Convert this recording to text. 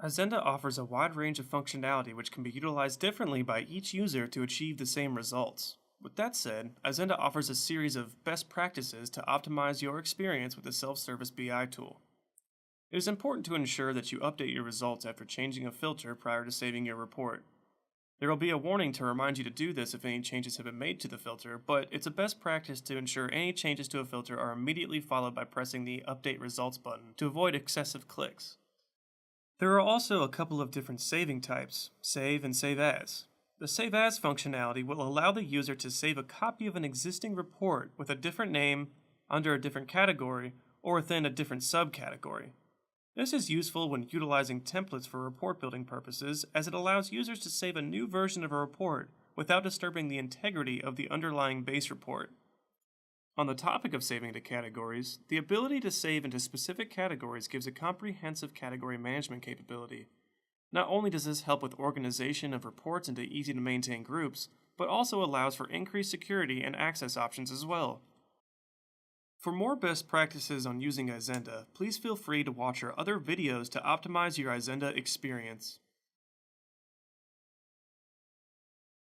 Izenda offers a wide range of functionality which can be utilized differently by each user to achieve the same results. With that said, Izenda offers a series of best practices to optimize your experience with the self-service BI tool. It is important to ensure that you update your results after changing a filter prior to saving your report. There will be a warning to remind you to do this if any changes have been made to the filter, but it's a best practice to ensure any changes to a filter are immediately followed by pressing the Update Results button to avoid excessive clicks. There are also a couple of different saving types, Save and Save As. The Save As functionality will allow the user to save a copy of an existing report with a different name, under a different category, or within a different subcategory. This is useful when utilizing templates for report building purposes, as it allows users to save a new version of a report without disturbing the integrity of the underlying base report. On the topic of saving to categories, the ability to save into specific categories gives a comprehensive category management capability. Not only does this help with organization of reports into easy-to-maintain groups, but also allows for increased security and access options as well. For more best practices on using Izenda, please feel free to watch our other videos to optimize your Izenda experience.